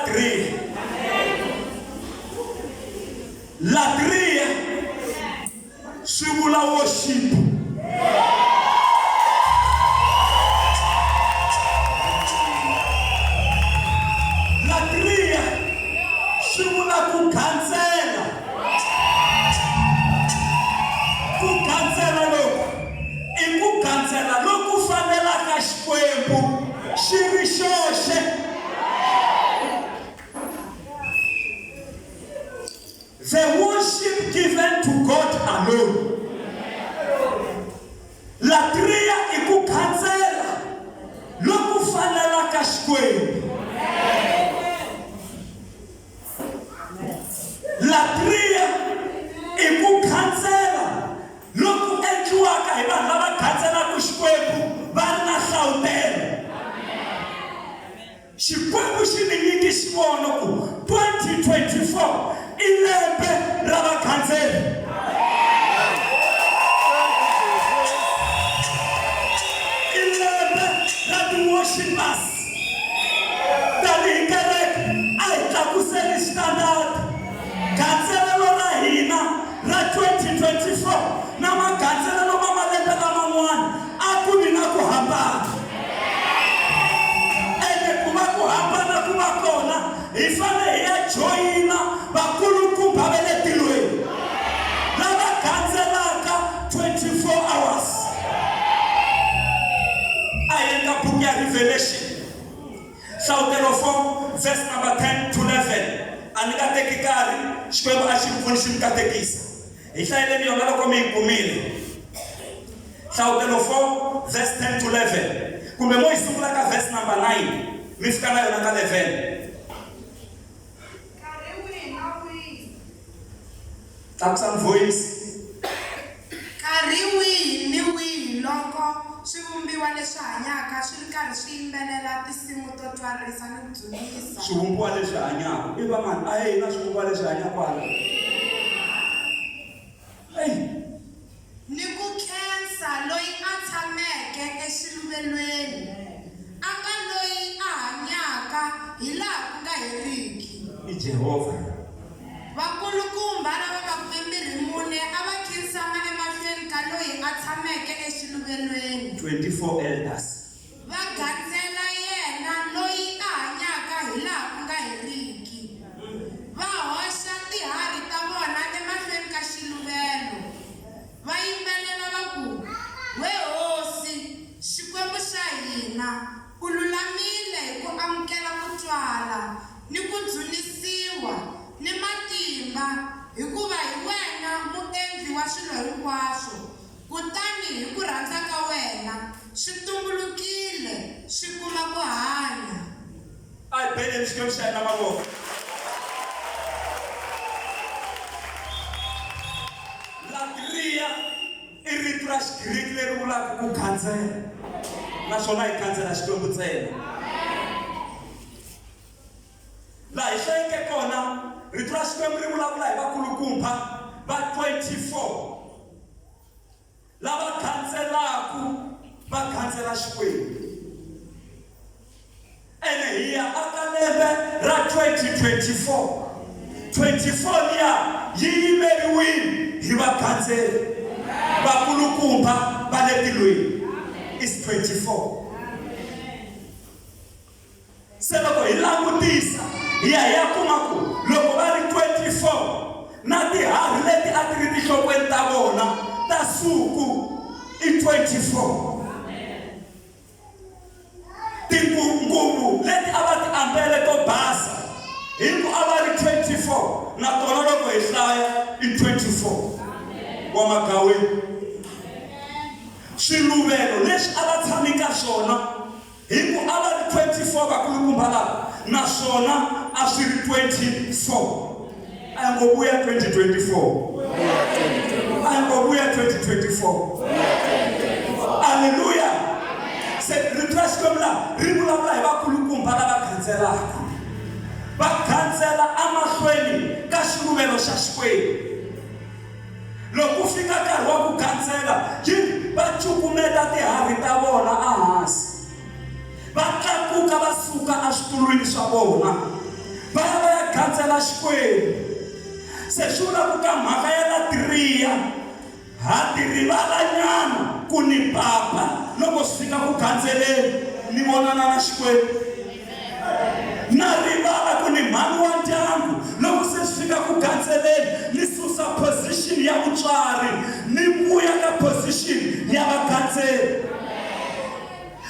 Latria. Latria swivula worship. Latria swivula ku khansela. Ku khansela loku I ku khansela loku fanelaka xikwembu xi ri xoxe. The worship given to God alone. Latria I ku khansela loku fanelaka xikwembu. Latria I ku khansela loku endliwaka hi vanhu lava khanselaka xikwembu va ri na nhlawutelo. Xikwembu xi ni nyiki xivono ku 2024 I lembe ra vakhanseli. I lembe ra ti-worshipers. Tanihi kereke a hi tlakuseni standard. Khanselelo ra hina ra 2024 na makhanselelo ma malembe laman'wana a ku ni na ku hambana. Ene ku va ku hambana ku va kona hi fanele hi ya joyina vakulukumba va le tilweni lava khanselaka 24 hours. A hi endla buku ya Revelation Hlavutelo 4 verse number 10 to 11. A ni nga teki nkarhi xikwembu a xi pfuni xi mi katekisa. Hi hlayeleni yona loko mi yi kumile. Hlavutelo 4 verse 10 to 11. Kumbe mo yi sungula ka verse number 9 mi fika na yona ka 11. Tlakusani voice. Nkarhi wihi ni wihi loko swivumbiwa leswi hanyaka swi ri karhi swi yimbelela tinsimu to twarisa ni ku dzunisa. Swivumbiwa leswi hanyaka I va mani a hi na swivumbiwa leswi hanyaka hala. Ni ku khensa loyi a tshameke exiluvelweni a nga loyi a hanyaka hi laha ku nga heriki. I Jehovha. Vakulukumba lava va 24 a va khinsama emahlweni ka loyi a tshameke exiluvelweni. 24 elders. Va gandzela yena loyi a hanyaka hi laha ku nga heriki. Va hoxa tihari ta vona emahlweni ka xiluvelo. Va yimbelela va ku, we hosi, xikwembu xa hina, u lulamile hi ku amukela ku twala ni ku dzunisiwa ni matimba hikuva hi wena muendli wa swilo hinkwaswo. Kutani hi ku rhandza ka wena swi tumbulukile swi kuma ku hanya. A hi beleni xikwembu xa hina mavoko. Latria I rito ra Xigiriki leri vulaka ku khansela. Naswona hi khansela xikwembu ntsena. Laha hi hlayeke kona rito ra xikwembu ri vulavula hi vakulukumba va 24 lava khanselaku va khansela xikwembu. Ene hi ya aka lembe ra 2024. 24 liya yi yimeriwile hi vakhanseli vakulukumba va le tilweni. Is 24. Se loko hi langutisa hi ya kuma ku loko va ri 24 na tihari leti a ti ri tinhlokweni ta vona ta suku I 24. Tinguvu leti a va ti ambele to basa hi ku a va ri 24 na tona loko hi hlaya I 24 wa magaweni. Swiluvelo leswi a va tshami ka swona hi ku a va ri 24 vakulukumba lava naswona a swi ri 24. A hi ngo vuya 2024. A hi ngo vuya 2024. Hallelujah. Se rito ra Xikwembu laha ri vulavula hi vakulukumba lava khanselaka. Va khansela emahlweni ka xiluvelo xa Xikwembu. Loko fika nkarhi wa ku khansela va cukumeta tihari ta vona ehansi. Va tlakuka va suka eswitulwini swa vona. va ya khansela Xikwembu. Se swi vula ku ka mhaka ya Latria ha ti rivala nyana ku ni papa loko swi fika ku khanseleni ni vonana na Xikwembu. Na rivala ku ni mhani wa ndyangu loko se swi fika ku khanseleni ni susa position ya vutswari ni vuya ka position ya vakhanseli.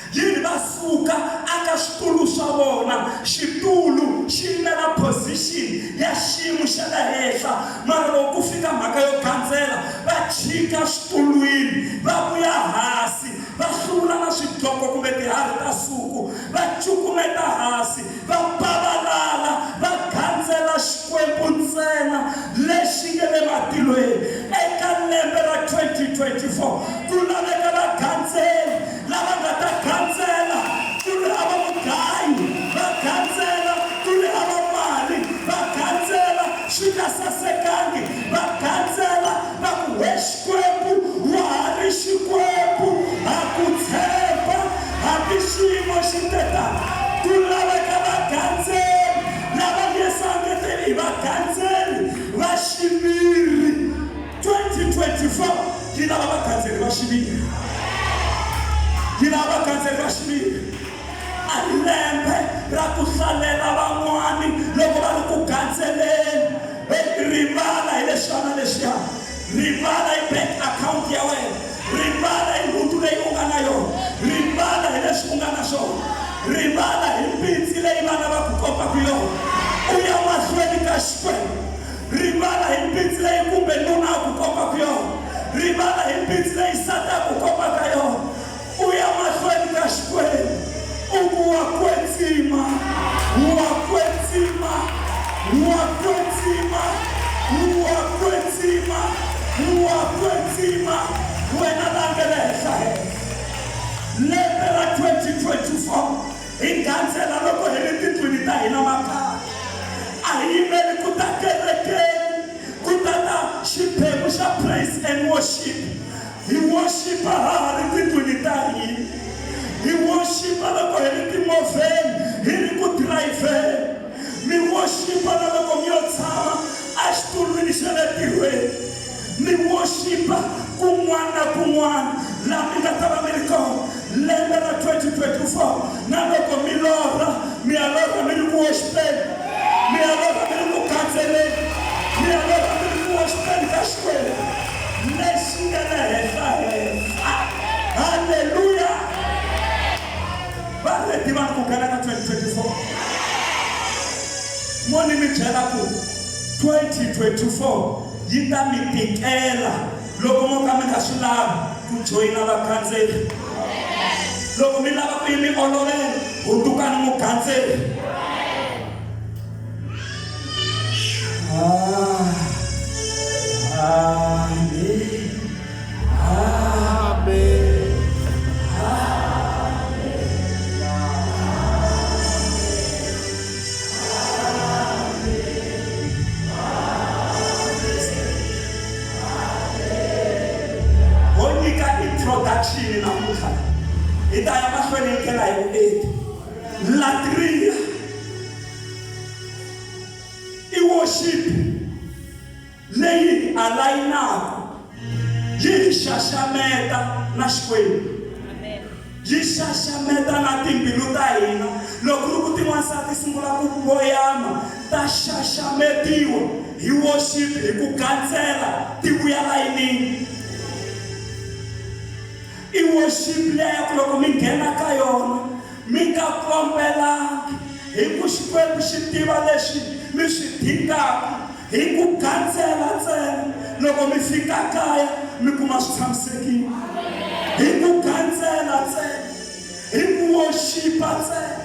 Yini va suka aka switulu swa vona, xitulu xi yimela position ya xiyimo xa le henhla, mara loko ku fika mhaka yo khansela va chika switulwini va vuya hansi va hlula na swidloko kumbe tiharhi ta suku va cukumeta hansi va pavalala va khansela Xikwembu ntsena lexi nge le matilweni. Eka lembe ra 2024 ku laveka vakhanseli lava nga ta khansela ku ri hava mugayi, va khansela ku ri hava mali, va khansela swi nga sasekangi, va khansela va ku he Xikwembu wa ha ri Xikwembu, ha ku tshemba hambi xiyimo xi teta. Ku laveka vakhanseli lava nge sangeteli vakhanseli va xiviri. 2024 yi lava vakhanseli va xiviri, yi lava vakhanseli va xiviri. A lembe ra ku hlalela van'wani loko va ri ku khanseleni. Rivala hi leswiana leswiya, rivala hi bank account ya wena, rivala hi nhundzu leyi u nga na yona, rivala hi leswi u nga na swona, rivala hi mpitsi leyi vana va ku kombaka yona. U ya mahlweni ka Xikwembu. Rivala hi mpitsi leyi kumbe nuna a ku kombaka yona, rivala hi mpitsi leyi nsati a ku kombaka yona. U ya mahlweni ka Xikwembu. Wa kwetsima, wa kwetsima, wa kwetsima, wa kwetsima, wa kwetsima. Wena lange le henhla henhla. Lembe ra 2024 hi khansela loko hi ri tindlwini ta hina makaya. A hi yimeli ku ta kerekeni ku ta ta xiphemu xa praise and worship. Hi worshipa ha ri tindlwini ta hina. Hi worshipa loko hi ri timovheni hi ri ku dirayivheni. Mi worshipa na loko mi yo tshama a xitulwini xa le tirhweni. Mi worshipa kun'wana na kun'wana laha mi nga ta va mi ri kona. Lembe ra 2024 na loko mi lorha mi ya lorha mi ri ku worshipeni, mi ya lorha mi ri ku khanseleni, mi ya lorha mi ri ku worshipeni ka Xikwembu lexi nga le henhla henhla. Haleluya. Va redi vanhu ku nghena ka 2024. Moni mi byela ku 2024 yi ta mi tikela loko mo ka mi nga swi lavi ku joyina vakhanseli. Loko mi lava ku yi mi olovela hundukani mukhanseli. Introduction namuntlha hi ta ya mahlweni hi ndlela hi vuenti. Latria i worship leyi alayinaka yi xaxameta na Xikwembu, yi xaxameta na timbilu ta hina. Loko ri ku tin'wansati sungula ku voyama ta xaxametiwa hi worship, hi ku khansela ti vuya layinini. I worship leyo loko mi nghena ka yona mi nga kombelangi, hi ku Xikwembu xi tiva leswi mi swi dingaka, hi ku khansela ntsena. Loko mi fika kaya mi kuma swi tshamisekile, hi ku khansela ntsena, hi ku worshipa ntsena.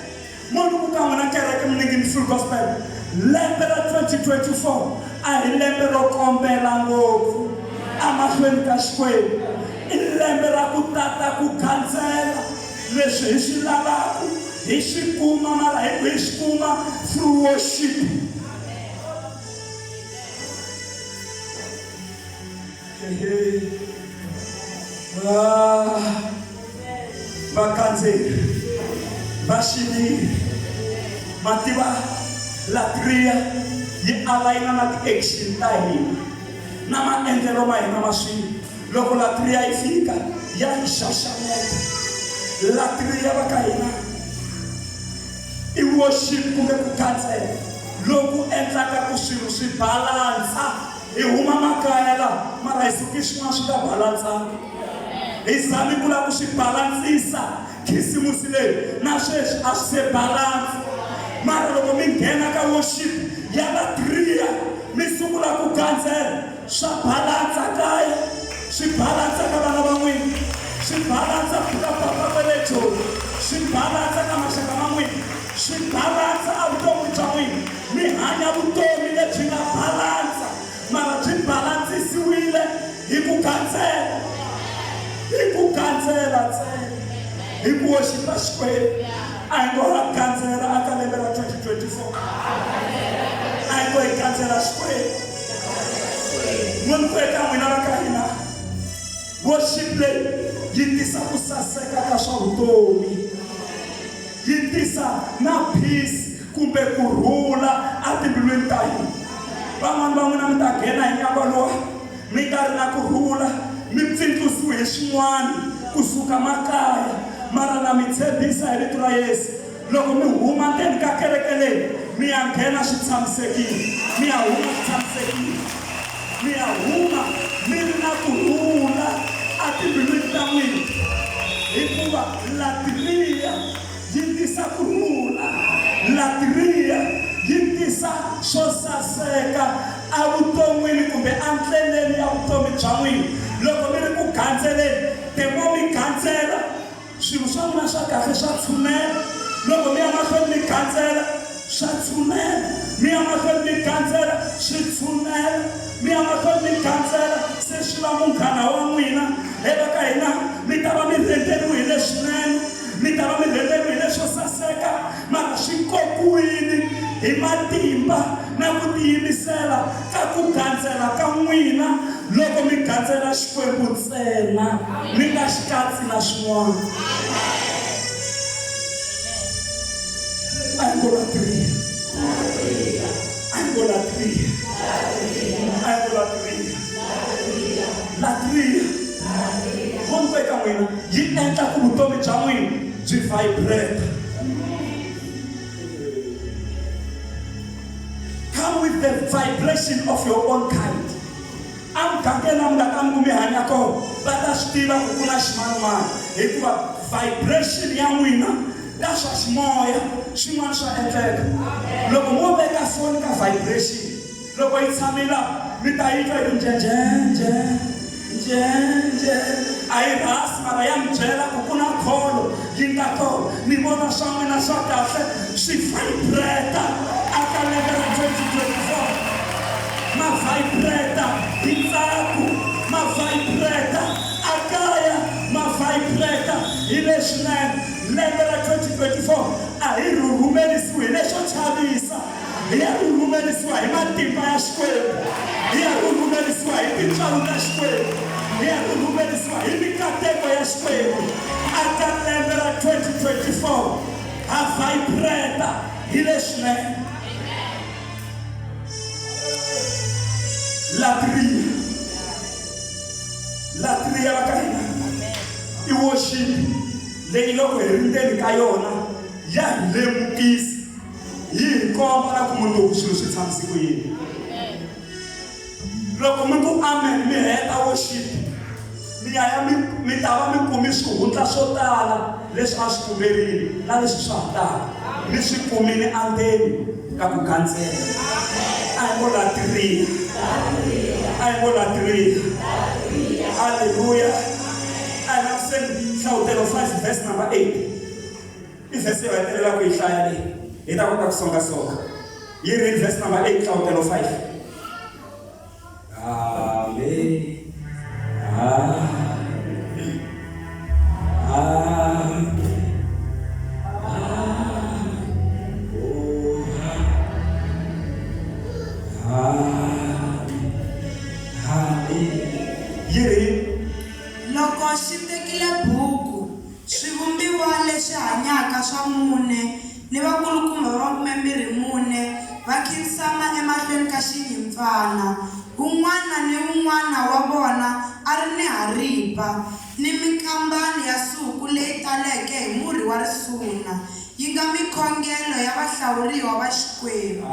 Munhu ku ka n'wina kereke mi ningini full gospel. Lembe ra 2024 a hi lembe ro kombela ngopfu amahlweni ka Xikwembu. I lembe ra ku tata ku khansela leswi hi swi lavaka hi swi kuma, mara hi swi kuma through worship. Vakhandzeli va xiviri va tiva Latria yi aligna na ti-action ta hina na maendlelo ma hina ma swilo. Loko latria yi fika ya hi xaxameta. Latria va ka hina i worship kumbe ku khansela loku endlaka ku swilo swi balansa. Hi huma makaya la mara hi suki swin'wana swi nga balansanga. Hi zami ku lava ku swi balansisa khisimusi leyi na sweswi a swi se balansa. Mara loko mi nghena ka worship ya Latria mi sungula ku khansela swa balansa kaya, swi balansa ka vana va n'wina, swi balansa ka papa va le joni, swi balansa ka maxaka ma n'wina, swi balansa a vutomi bya n'wina. Mi hanya vutomi lebyi nga balansa mara byi balansisiwile hi ku khansela, hi ku khansela ntsena, hi ku worship-a Xikwembu. A hi ngo ha khansela aka lembe ra 2024, a hi ngo hi khansela Xikwembu. Munhu ku eka n'wina va ka hina worship leyi yi tisa ku saseka ka swa vutomi, yi tisa na peace kumbe kurhula etimbilwini ta hina. Van'wana va n'wina mi ta nghena hi nyangwa lowa mi nga ri na kurhula, mi pfindlusiwe hi swin'wana kusuka makaya, mara na mi tshembisa hi vito ra Yesu loko mi huma ndzeni ka kereke leyi mi ya nghena swi tshamisekile, mi ya huma swi tshamisekile, mi ya huma mi ri na kurhula etimbilwini ta n'wina hikuva Latria yi tisa kurhula. Latria yi tisa swo saseka evuton'wini kumbe endleleni ya vutomi bya n'wina. Loko mi ri ku khanseleni, temo mi khansela swilo swa n'wina swa kahle swa tshunela. Loko mi ya mahlweni mi khansela swa tshunela, mi ya mahlweni mi khansela swi tshunela, mi ya mahlweni mi khansela se swi va munghana wa n'wina. Eka ka hina mi ta va mi rhenderiwe hi leswinene, mi ta va mi rhenderiwe hi leswo saseka, mara swi kokiwile hi matimba na ku tiyimisela ka ku khansela ka n'wina. Loko mi khansela Xikwembu ntsena mi nga xi katsi na swin'wana. A hi ngo Latria, a hi ngo Latria, a hi ngo Latria. Latria munhu eka n'wina yi endla ku vutomi bya n'wina byi vibrate. Come with the vibration of your own kind. Amugangeni na muganga mi ku mi hanya kona va ta swi tiva ku ku na ximanimani hikuva vibration ya n'wina ta swa ximoya swin'wana swa endleka. Loko mo veka foni ka vibration, loko yi tshamela mi ta yi twa hi njenjenje njenje. A yi rhasi mara ya mi byela ku ku na kholo yi nga kona. Ni vona swa n'wina swa kahle swi vibrata aka lembe ra 2024. Ma vibrata hi ntsako, ma vibrata akaya, ma vibrata hi leswinene. Lembe ra 2024 a hi rhurumelisiwi hi leswo chavisa, hi ya rhurumelisiwa hi matimba ya Xikwembu, hi ya rhurumelisiwa hi tintswalo ta Xikwembu, hi ya rhurumelisiwa hi mikateko ya Xikwembu. Aka lembe ra 2024 ha vibrata hi leswinene. Latria va ka hina i worship leyi loko hi ri ndzeni ka yona ya hi lemukisa, yi hi komba na ku munhu loko swilo swi tshamisi ku yini. Loko mi ku amen mi heta worship, mi ta va mi kumi swihundla swo tala leswi a swi kumerile na leswi swa ha taka mi swi kumile endzeni ka ku khansela. A hi ngo Latria, a hi ngo Latria. Hallelujah. And I'm saying Hlawutelo 5 verse number 8. I verse va hetelela ku yi hlaya leyi hi ta kota ku songasonga. Yi ri verse number 8 Hlawutelo 5. Amen. Amen. Amen. Loko xi tekile buku swivumbiwa leswi hanyaka swa mune ni vakulukumba va 24 va khinsama emahlweni ka xinyimpfana. Un'wana ni un'wana wa vona a ri ni haripa ni minkambani ya suku leyi taleke hi murhi wa risuna, yi nga mikhongelo ya vahlawuriwa va Xikwembu.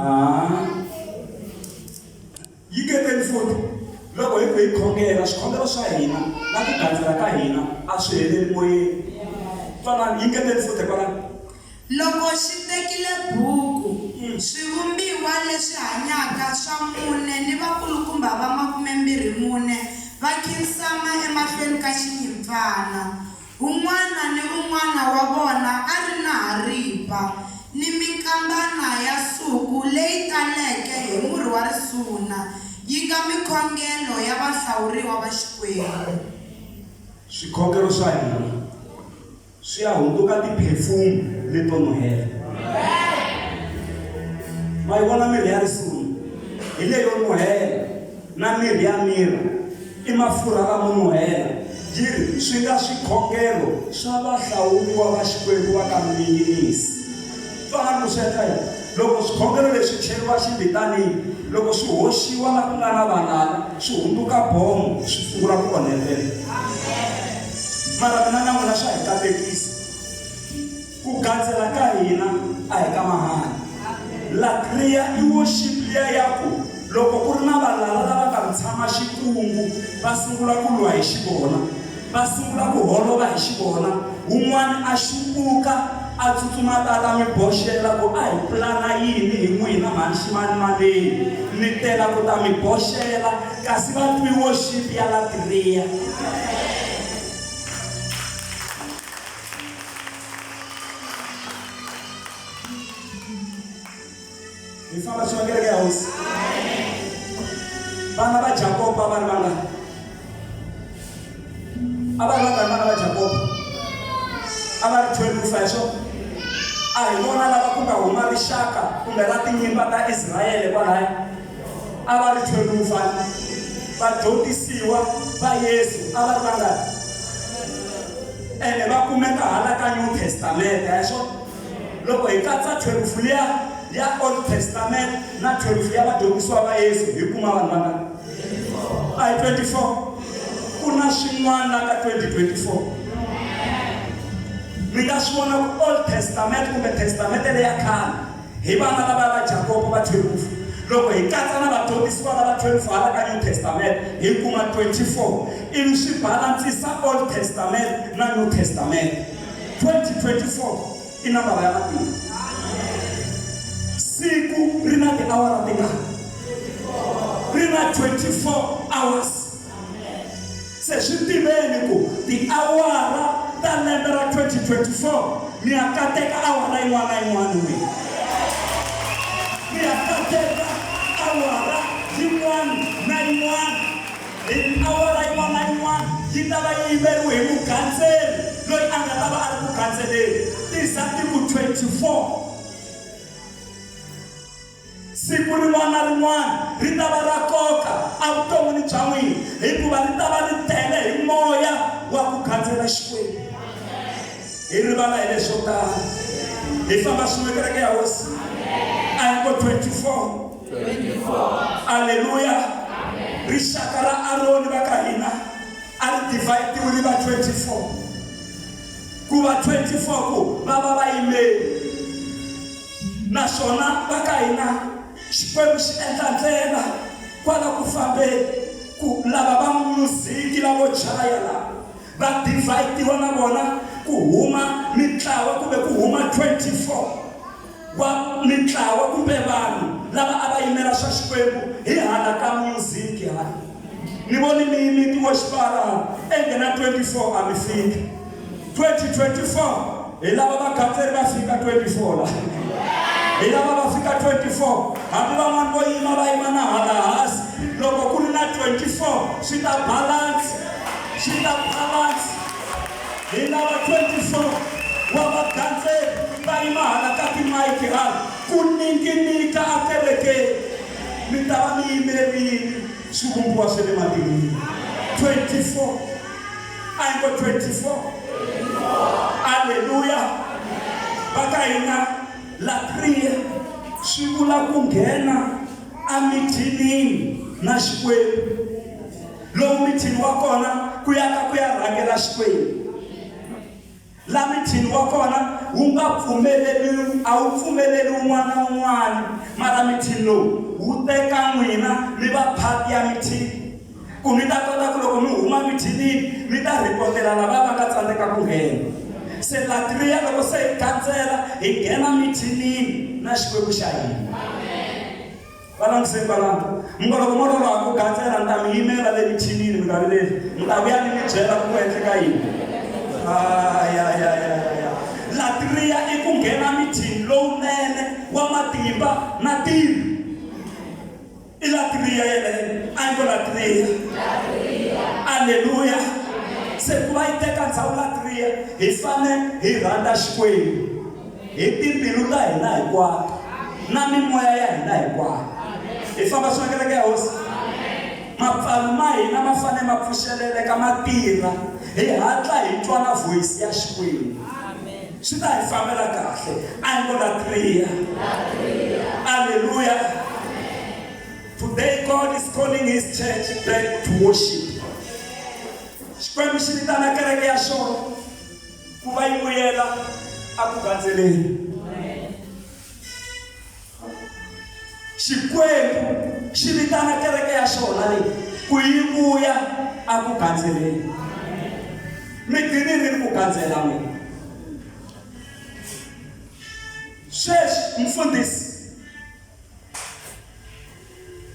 Yi ngeteni futhi loko hi khongela swikhongelo swa hina na ku gandzela ka hina a swi heleli moyeni. Twanani, yi ngeteni futhi kwalani. Loko xi tekile buku, swivumbiwa leswi hanyaka swa mune ni vakulukumba va 24 va khinsama emahlweni ka xinyimpfana. Un'wana ni un'wana wa vona a ri na haripa ni minkambana ya suku leyi taleke hi murhi wa risuna, yi nga mikhongelo ya vahlawuriwa va Xikwembu. Swikhongelo swa hina swi ya hunduka tiphefumi leto nuhela. Ma yi vona mirhi ya risuna hi leyo nuhela, na mirhi ya mira i mafurha lamo nuhela. Yiri swi nga swikhongelo swa vahlawuriwa va Xikwembu va ka minghinisi. Twanani ku sweka yini? Loko swikhongelo leswi cheriwa xivitanini, loko swi hoxiwa la ku nga na valala, swi hunduka bomo, swi sungula ku onhetela. Mara mina na n'wina swa hi katekisa ku gandzela ka hina a hi ka mahala. Latria i worship liya ya ku loko ku ri na valala lava nga tshama xikungu va sungula ku lwa hi xivona, va sungula ku holova hi xivona. Un'wana a xipuka a tsutsuma tata mi boxela ku a hi plana yini hi n'wina mhani ximanimaleyi ni tela ku ta mi boxela, kasi va twi worship ya Latria. Hi famba xi va kereke ya hosi. Vana va Jakoba va ri vangani? A va ri vangani vana va Jakoba? A va ri 12 hi swona? A hi vona lava ku nga huma rixaka kumbe ra tinyimba ta Israyele kwalaya. A va ri 12 vadyondzisiwa va Yesu a va ri vangani? Ene va kumeka hala ka New Testament hi swona? Loko hi katsa 12 liya ya Old Testament na 12 ya vadyondzisiwa va Yesu hi kuma vanhu vangani? A hi 24. Ku na swin'wana ka 2024. Mi nga swi vona ku Old Testament kumbe Testament leya khale hi vana lava va Jakobo va 12. Loko hi katsa na vadyondzisiwa lava 12 hala ka New Testament hi kuma 24. Ivi swi balansisa Old Testament na New Testament. 2024 i nambara ya matiko. Siku ri na tiawara tingani? Ri na 24 hours. Se swi tiveni ku tiawara ta lembe ra 2024 ni ya kateka awara yin'wana na yin'wana n'wina. Ni ya kateka awara yin'wana na yin'wana. Hi awara yin'wana na yin'wana yi ta va yi yiveriwe hi mukhanseri loyi a nga ta va a ri ku khanseleni. Tisa ti ku 24. Siku rin'wana na rin'wana ri ta va ra koka evuton'wini bya n'wina hikuva ri ta va ri tele hi moya wa ku khandzela Xikwembu. Hi rivala hi leswo tala. Hi famba swin'we kereke ya hosi. A hi ngo 24. Aleluya. Rixaka ra Aroni va ka hina a ri divide ri va 24. Ku va 24 ku va va vayimeli. Naswona va ka hina Xikwembu xi endla ndlela kwala ku fambeni ku lava va muziki lavo chaya lava va divide na vona ku huma mitlawa kumbe ku huma 24 wa mitlawa kumbe vanhu lava a va yimela swa Xikwembu hi hala ka muziki hala. Ni voni mi tiwoxipara engena 24 a mi fiki 2024 hi lava vakhanseri va fika 24 la. Hi lava va fika 24 hambi van'wana vo yima va yima na hala hansi. Loko ku ri na 24 swi ta balance. Hi lava 24 wa vakhanseri va yima hala ka timayiki hala ku ninginika a kerekeni. Mi ta va mi yimerile swivumbiwa swa le matilweni. 24 a hi ngo 24. Aleluya. Va ka hina Latria swi vula ku nghena emithinini na Xikwembu. Lowu mithini wa kona ku ya rhangela Xikwembu. La mithini wa kona wu nga pfumeleli, a wu pfumeleli un'wana na un'wana, mara mithini lowu wu teka n'wina mi va phati ya mithini. Ku mi ta kota ku loko mi huma mithinini mi ta ripotela lava va nga tsandzeka ku nghena. Se Latria loko se hi gandzela hi nghena mithinini na Xikwembu xa hina. Balangise balanga. Mungu loko mo lova ku gandzela ni ta mi yimela le mithinini mi nga vileli. Mi ta vuya ni mi byela ku endleka yini. Latria i ku nghena mithini lowunene wa matimba na tilo. I Latria yeleyo. A ngo Latria. Haleluya. Se ku va yi teka ndhawu Latria hi fane hi rhandza Xikwembu hi timbilu ta hina hinkwato na mimoya ya hina hinkwayo. Hi famba swin'we kereke ya hosi. Mapfalo ma hina ma fane ma pfuxeleleka ma tirha hi hatla hi twa na voice ya Xikwembu. Swi ta hi fambela kahle. A ngo Latria. Hallelujah. Today God is calling his church back to worship. Xikwembu xi vitana kereke ya xona ku va yi vuyela eku gandzeleni. Xikwembu xi vitana kereke ya xona leyi ku yi vuya eku gandzeleni. Mi dinini ri ku gandzela n'wina. Sweswi mfundhisi,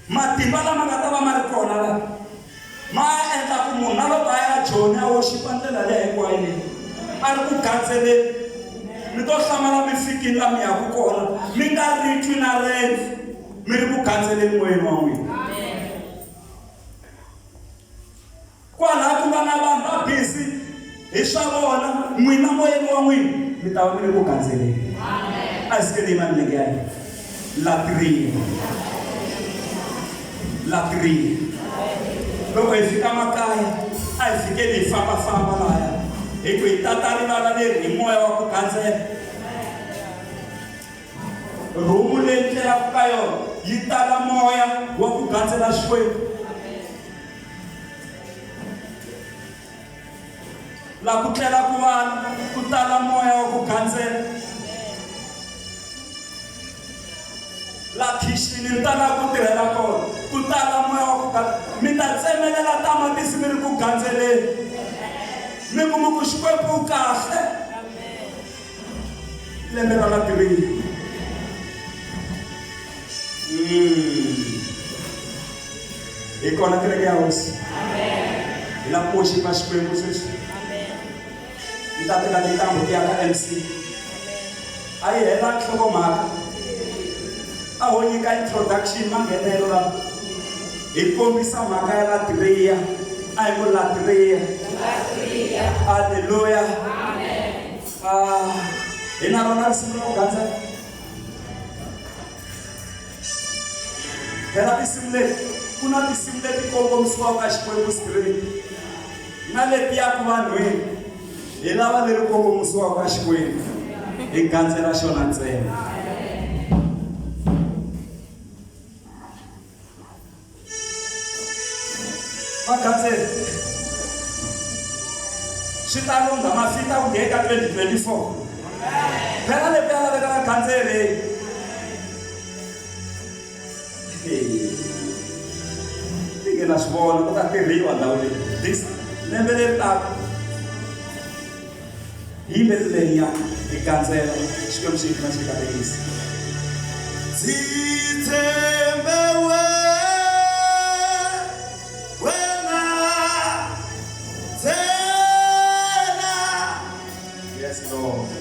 matimba lama nga ta va ma ri kona la ma endla ku munhu na loko a ya joni a worship ndlela leyi hinkwayo leyi a ri ku gandzeleni. Mi to hlamala mi fikini la mi yaku kona mi nga ri twi na rendzo, mi ri ku gandzeleni moyeni wa n'wina. Kwalaha ku nga na vanhu va busy hi swa vona, n'wina moyeni wa n'wina mi ta va mi ri ku gandzeleni. A hi sikeni milenge ya hina. Latria. Loko hi fika makaya a hi fikeni hi fambafamba lahaya hi ku hi tata rivala leri hi moya wa ku gandzela. Rumu leyi tlelaka ka yona yi tala moya wa ku gandzela Xikwembu. La ku tlela ku vana ku tala moya wa ku gandzela. La khixini ni tala ku tirhela kona ku tala moya wa ku gandzela. Mi ta tsemelela tamatisi mi ri ku gandzeleni. Mi kuma ku Xikwembu kahle. Lembe ra Latria. Hi kona kereke ya hosi. Hi la ku worship Xikwembu sweswi. Hi ta teka tintambu ti ya ka MC. A yi hela nhlokomhaka. A ho nyika introduction manghenelo lama hi kombisa mhaka ya Latria. A hi ngo Latria. Haleluya. Hi na rona risimu ra ku gandzela. Phela tinsimu leti ku na tinsimu leti kongomisiwaka ka Xikwembu straight na leti ya ku vanhwini hi lava leri kongomisiwaka ka Xikwembu hi gandzela xona ntsena. Vagandzeli swi ta lungha ma fita ku nghena 2024. Phela leyi ya laveka vagandzeli. Hi ngena swi vona ku ta tirhiwa ndhawu leyi. Lembe leri taka hi lembe leyiya hi gandzela Xikwembu xi hina xi katekisa. Yes, Lord.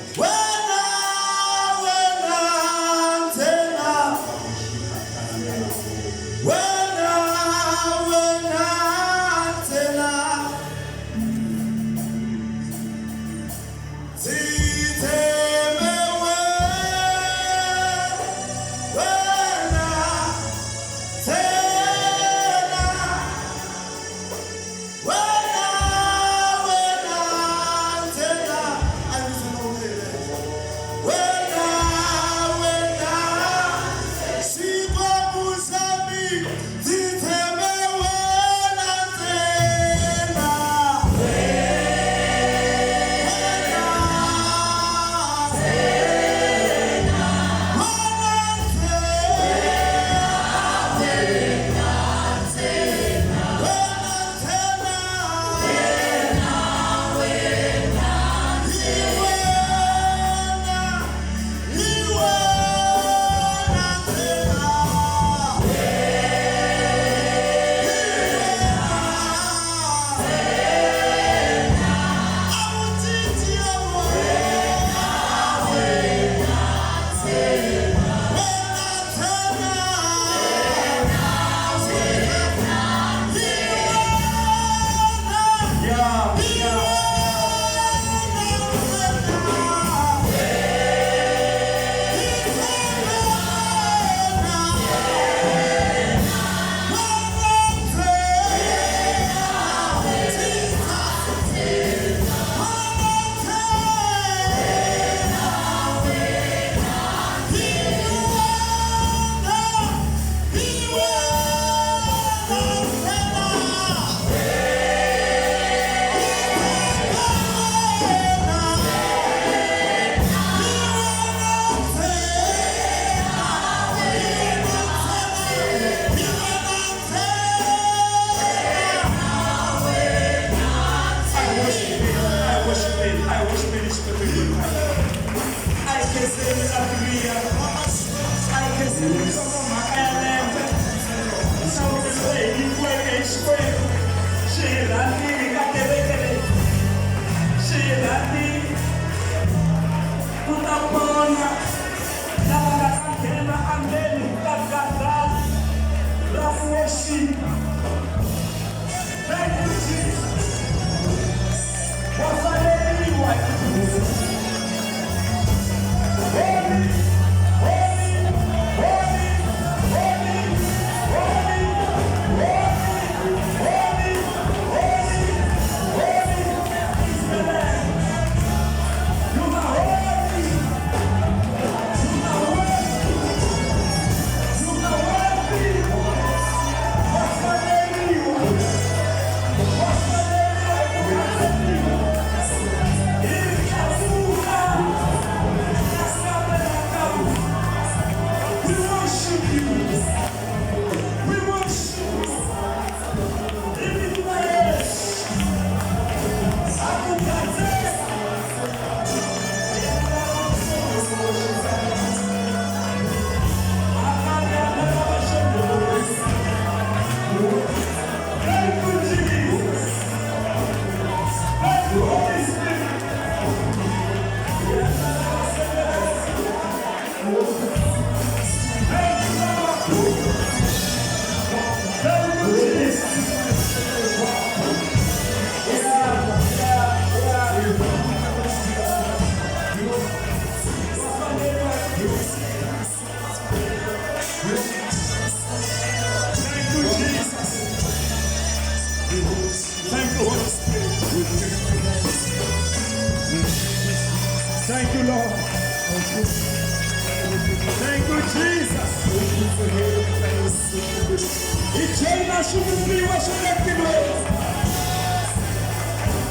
Ichena shumuliwa shulekilwe.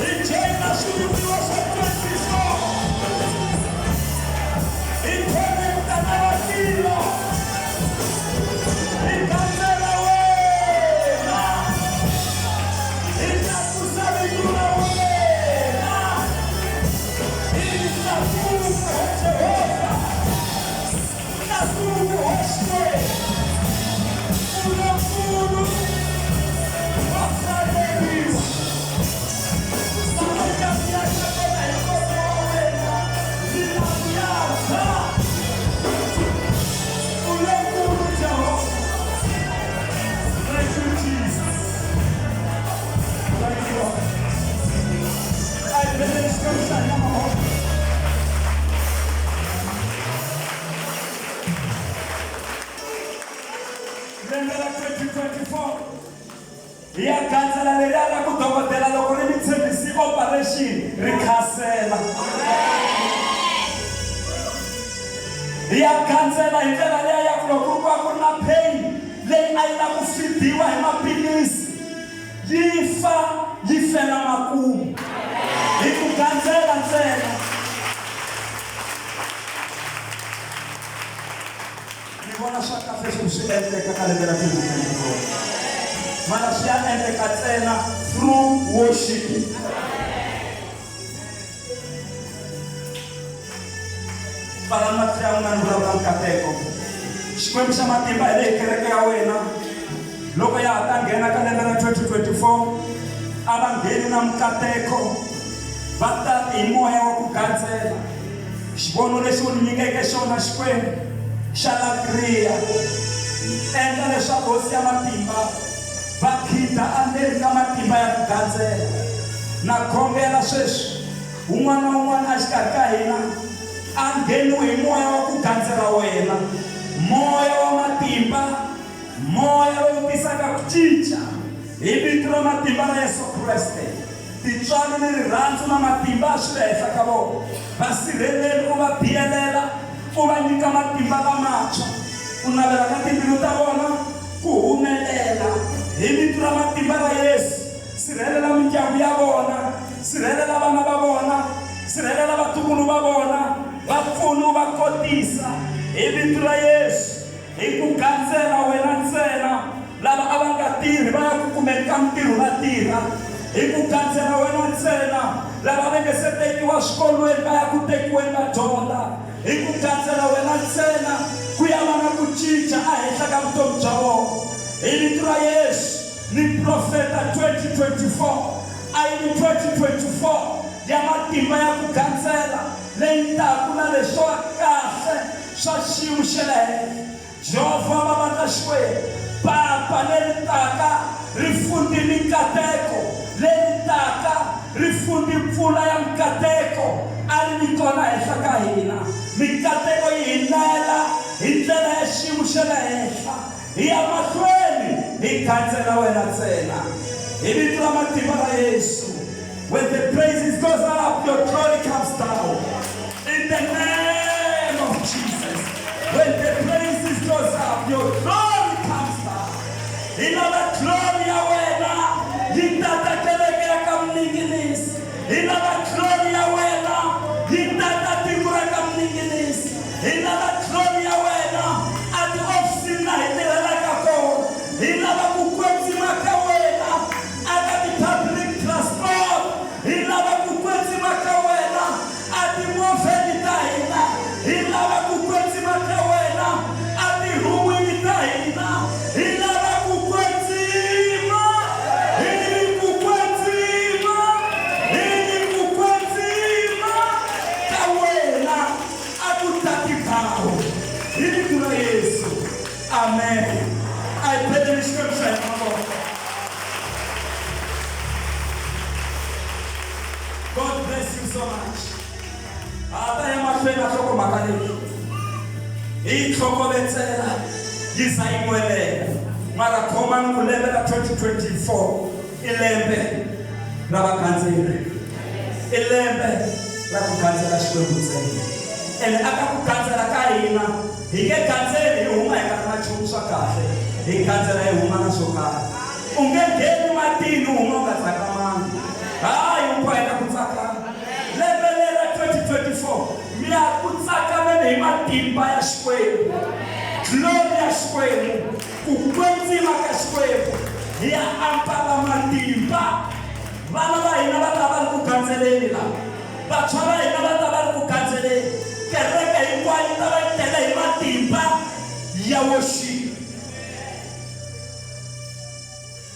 Ichena shumuliwa shulekilwe. Ichena mtanawakilo. Ikandela wena. Inakusabikula wena. Inakuku Jehova. Inakuku Hoshe. Unakuku. Wasadebiwa. Samakabiasha kona ikono wena. Zinabiasha. Unakuku Jehova. Thank you, Jesus. Thank you, Lord. I believe scripture in my heart. Lembe 2024. Ya Gandela lerala kudokotela loko ri mitsembisi operation rikhasela. Ya Gandela hi ndlela leya ya ku loko ku ku na pain leyi a yi la ku fidiwa hi maphilisi yi fela makumu hi ku Gandela ntsena. Ni vona swa kahle swi endleka ka lembe ra 2024. Mana swi ya endleka ntsena through worship. Para Latria una vulavula nkateko. Xikwembu xa matimba hi leyi kereke ya wena. Loko ya ha ta nghena ka lembe ra 2024 a va ngheni na mikateko va ta hi moya wa ku Gandela. Xivono lexi u ni nyikeke xona Xikwembu xa Latria endla leswaku hosi ya matimba va khida andzeni ka matimba ya ku Gandela. Na khongela sweswi un'wana na un'wana a xikarhi ka hina a ngheniwe hi moya wa ku Gandela wena, moya wa matimba, moya lowu tisaka ku cinca hi vito ra matimba ra Yesu Kriste. Tintswalo ni rirhandzu na matimba swi le henhla ka vona. Vasirheleli u va biyelela, u va nyika matimba lamantshwa, ku navela ka timbilu ta vona ku humelela hi vito ra matimba ra Yesu. Sirhelela mindyangu ya vona, sirhelela vana va vona, sirhelela vatukulu va vona, vapfuni va kotisa hi vito ra Yesu. Hi ku Gandela wena ntsena lava a va nga tirhi va ya ku kumeni ka mintirho va tirha. Hi ku Gandela wena ntsena lava va nge se tekiwa swikolweni va ya ku tekiweni va dyondza. Hi ku Gandela wena ntsena ku ya va na ku cinca a henhla ka vutomi bya vona. Hi vito ra Yesu ni profeta 2024 a yi ni 2024 ya matimba ya ku Gandela leyi taku na leswa kahle swa xiyimo xa le henhla. Jehova va va ta Xikwembu, papa leri taka ri fundi mikateko, leri taka ri fundi mpfula ya mikateko a ri ni kona henhla ka hina. Mikateko yi hi nela hi ndlela ya xiyimo xa le henhla, hi ya mahlweni hi Gandela wena ntsena hi vito ra matimba ra Yesu. When the praises goes up, your glory comes down. In the name of Jesus. When the praises goes up, your glory comes down. Inaba glory ya wena yitata keleke ya kamninginisi. Inaba glory ya wena yitata tingura kamninginisi. Inaba glory ya wena ati ofisi na hitirela kako. Inaba kukwenzima ka wena ati public transport. Inaba kukwenzima ka wena ati moveni ta hina. Inaba kukwenzima ka wena ati ruwini ta hina. Inaba kukwenzima, ka wena akutakipao. Hili kuna Yesu. Amen. I pray the scripture in my Lord. God bless you so much. Ata ya mashwena soko makaleki. Itlhokovetsela yisaimwelela. Mara khoma ku lembe ra 2024 ilembe ra vagandzeli. Ilembe ra ku gandzela Xikwembu ntsena. Ene aka ku gandzela ka hina hi nge gandzeli hi huma hi ka na nchumu swa kahle hi Gandela hi huma na swo karhi u nge ngheni matini u huma u nga tsakamanga hayi u boheka ku tsakama lembe lera 2024 mi ya ku tsakameni hi matimba ya Xikwembu glory ya Xikwembu ku kwetsima ka Xikwembu hi ya ambala matimba vana va hina va ta va ri ku Gandzeleni laha vantshwa va hina va ta va ri ku Gandzeleni kereke hinkwayo ta va yi tele hi matimba ya worship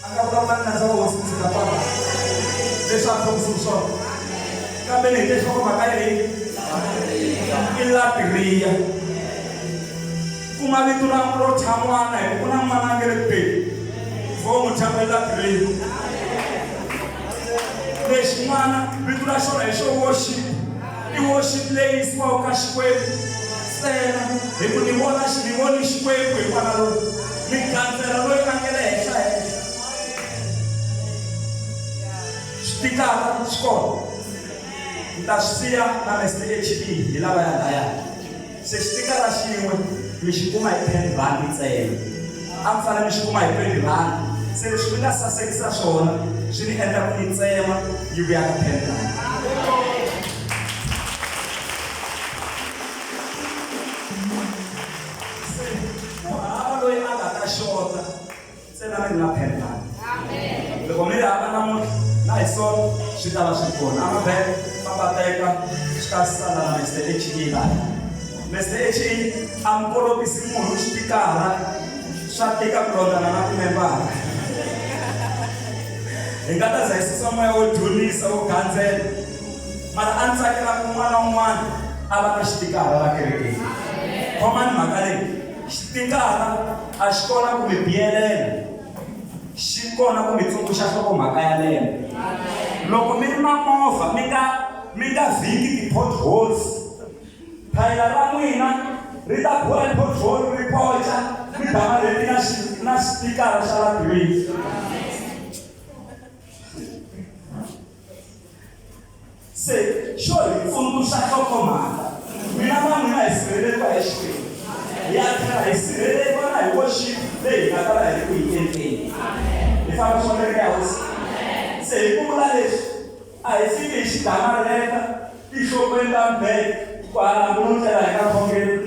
anga vulavula na ndhawu hosi ndzi nga papa leswaku swona kambe ni leswaku mhaka leyi i Latria kuma vito ra ro tshamwana hi ku na n'wana nge ri beli vo n'wi tshama Latria lexi n'wana vito ra xona hi xo worship i worship leyi yisiwaka ka Xikwembu ntsena hi ku ni voni Xikwembu hi n'wana loyi ni Gandela loyi a nge le henhla switikara swikolo ni ta swi siya na MSHP hi lava ya laya se xitikara xin'we mi xi kuma hi 10 rand ntsena a mi fanele mi xi kuma hi 20 rand se leswi mi nga sasekisa swona swi ni endla ku ni tsema yi vuya ka 10 rand se ku hava loyi a nga ta xota ntsena mi ri na 10 rand loko mi ri hava namuntlha na hi swona swi ta va swi kona a mabeke famba teka swi ta sala na MSHP laha MSHP a mi kolotisi munhu xitikara swa tika ku londana na timembara hi nga ta zayisisa moya wo dyondzisa wo Gandela mara a ni tsakela ku n'wana wun'wana a va na xitikara la kerekeni khomani mhaka leyi xitikara a xi kona ku mi biyelela xi kona ku mi tsundzuxa nhlokomhaka ya lembe loko mi ri na movha mi nga vhiki ti-potholes thayila ra n'wina ri ta boha pothole ri pocha mi damarheti na xitikara xa Latria se xo hi tsundzuxa nhlokomhaka mina na n'wina hi sirheleriwa hi Xikwembu hi ya tlhela hi sirheleriwa na hi worship leyi hi nga ta va hi ri ku yi endleni hi famba swoneleka ya hosi se hi ku vula leswi a hi fiki hi xi damarheta tinhlokweni ta mbeke kwala no tlela hi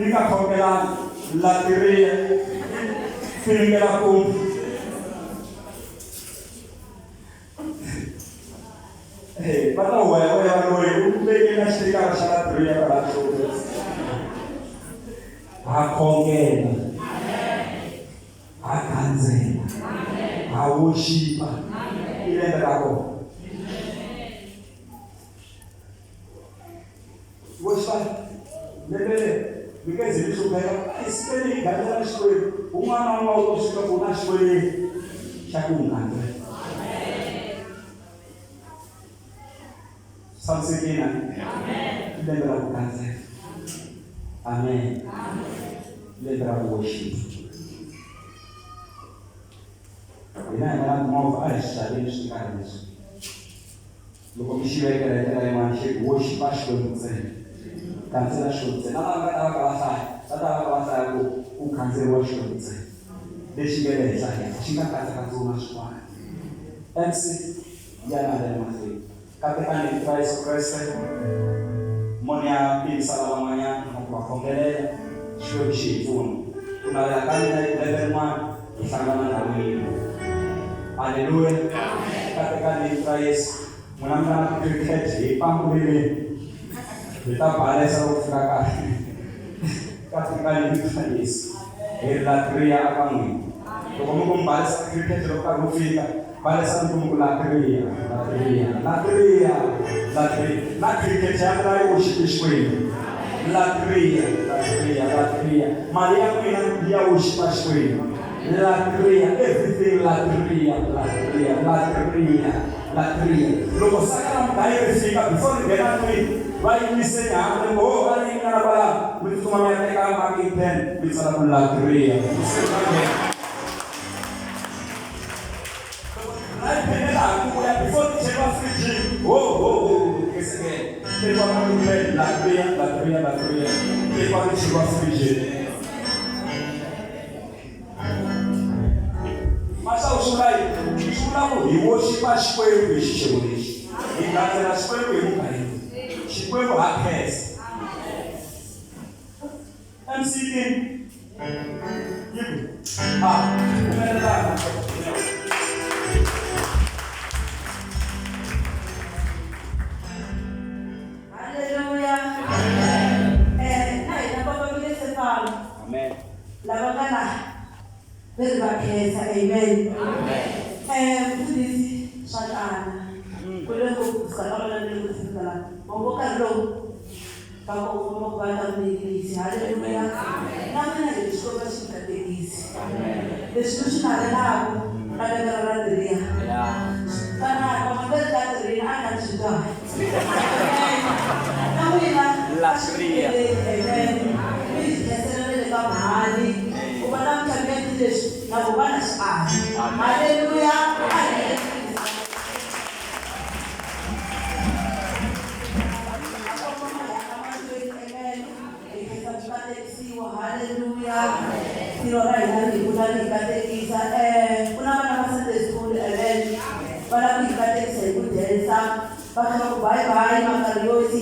nga khongelanga Latria finingela kumbe va ta huweya loyi u vekela xitikara xa Latria ka laha nhlokweni ha khongela ha Gandela ha worship i lembe ra kona worship lembe mi nge zi mi hlupheka isipeni hi Gandela na Xikwembu un'wana na un'wana u to suka ku na xikweleti xa ku Gandela samsekina lembe ra ku Gandela amen lembe ra ku worship hina hi nga movha a hi xi xaveni switikara leswi loko mi xi vekela hi ndlela yin'wana xi worship a Xikwembu ntsena Gandela Xikwembu ntsena na lava nga ta va ka va hlaya va ta va ka va hlaya ku khandzeriwa Xikwembu ntsena lexi nge le henhla henhla xi nga katsakatsiwi na swin'wana MC ya na le mahlweni katekani ka Yesu Kreste moni ya tivisa lavan'wanyana na ku va khongelela Xikwembu xi hi pfuna ku navela ka mina hi lembe rin'wana hi hlangana na wina Haleluya. Katekani ka Yesu mwanamna cricket hi pambuleni hi ta balesa ku fika kahle katekani ka Yesu hi Latria aka n'wina loko mi ku mbalisa cricket loko ka ku fika balesa mi ku Latria na cricket ya la yo Xikwembu Latria mali ya n'wina ya wo Xikwembu Latria, everything Latria. Loko sakala mudai fika before the gena kwini, vai misenya hapo ngo vai ngana bala, mtuma miaka kama 10, bisala ku Latria. Ai penela ku ya before the chema fridge. Kesege. Pepa ku Latria. Pepa ku chema fridge. Shula hi worship Xikwembu hi xixevo lexi. Hi landzela Xikwembu hi minkarhi. Xikwembu ha khensa. MCD. Hallelujah. Amen. Lavakala. Very bad. Amen. This Shatana. Kulengo kusakala ndio kusikala. Mamboka roho. Kama umobala mwingi. Hallelujah. Namna ilishkoka shikategisi. Description alao kadang Latria. Karena komandan Latria akan sudah. Latria. Please consider the mahali. Ubana mtabia Yesu na ubana saa. Hallelujah. Hallelujah. Sirora inani kudani katekisa. Kuna wana Sunday school event. Wana kuikatekisa ikujenza. Baka bye bye makariosi.